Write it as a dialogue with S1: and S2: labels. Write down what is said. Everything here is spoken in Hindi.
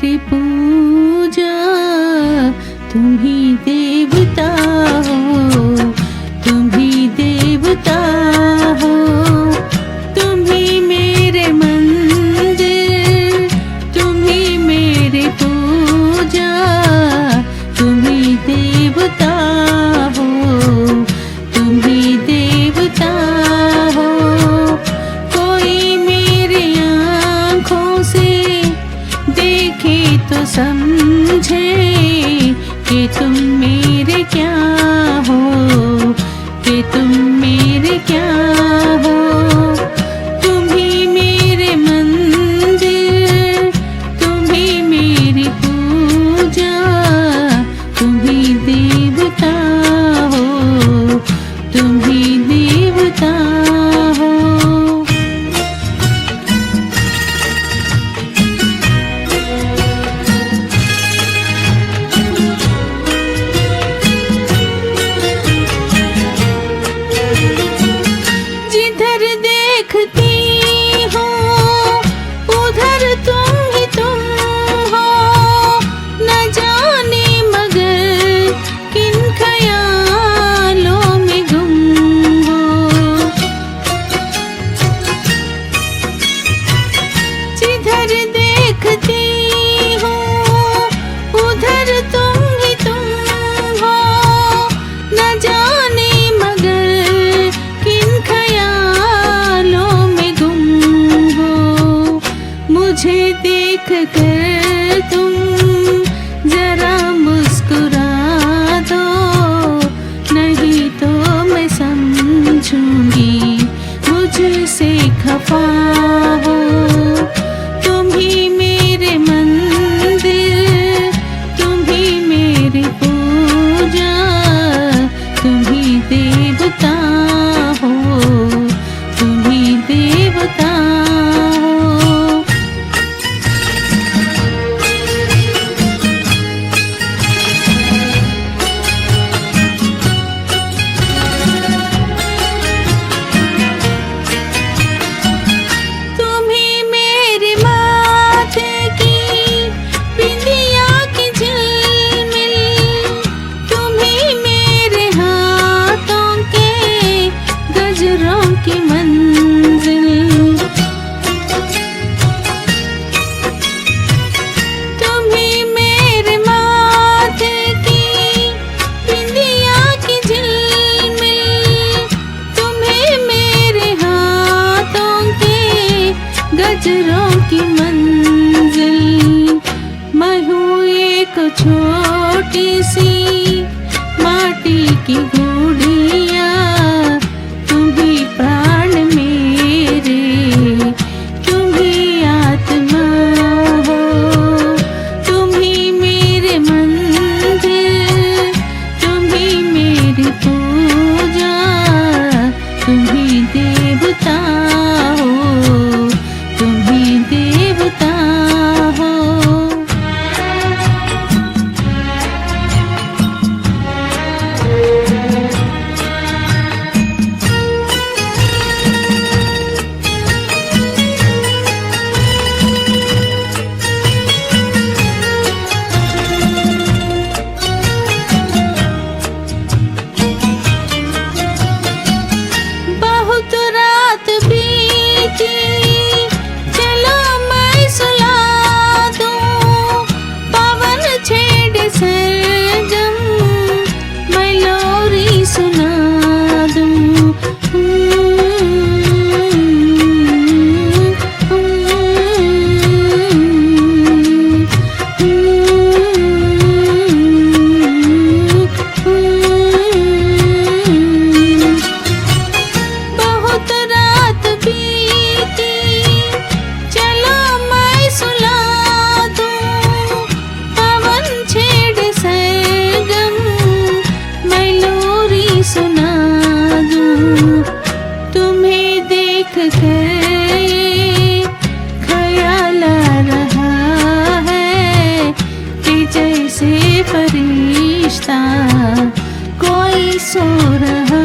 S1: मेरी पूजा, तुम ही देवता हो, तुम ही देवता हो। तुम ही मेरे मंदिर, तुम ही मेरी पूजा, तुम ही देवता हो, तुम ही देवता हो। कोई मेरी आँखों से देखे तो समझे कि तुम मेरे क्या हो, कि तुम मेरे क्या हो। तुम ही मेरे मंदिर, तुम ही मेरी पूजा, तुम ही देवता हो, तुम ही देवता हो। जिधर देखती हूँ उधर तुम ही तुम हो, न जाने मगर किन ख्यालों में गुम हो। जिधर देखती हूँ उधर तुम ही तुम हो, न जाने मगर किन ख्यालों में गुम हो। मुझे देख कर तुम जरा मुस्कुरा दो, नहीं तो मैं समझूंगी मुझसे खफा हो। तुम ही मेरे मंदिर, तुम ही मेरी पूजा, तुम ही देवता हो, तुम ही देवता हो। तुम ही मेरे माथे की बिंदिया की झिलमिल, तुम ही मेरे हाथों के गजरों की मंजिल। तुम ही मेरे माथे की बिंदिया की झिलमिल, तुम ही मेरे हाथों के गजरों की मंजिल। मैं हूँ एक छोटी सी माटी की गुड़िया, तुम ही प्राण मेरे, तुम ही आत्मा हो। तुम ही मेरे मंदिर, तुम ही मेरी पूजा, तुम ही देवता हो, तुम ही देवता हो। बहुत रात बीती, चलो मैं सुला दूं, पवन छेड़े सरगम, मैं लोरी सुना दूं। बहुत रात बीती, चलो मैं सुला दूं, पवन छेड़े सरगम, मैं लोरी सुना दूं। तुम्हें देख कर ये ख्याल आ रहा है कि जैसे फरिश्ता कोई सो रहा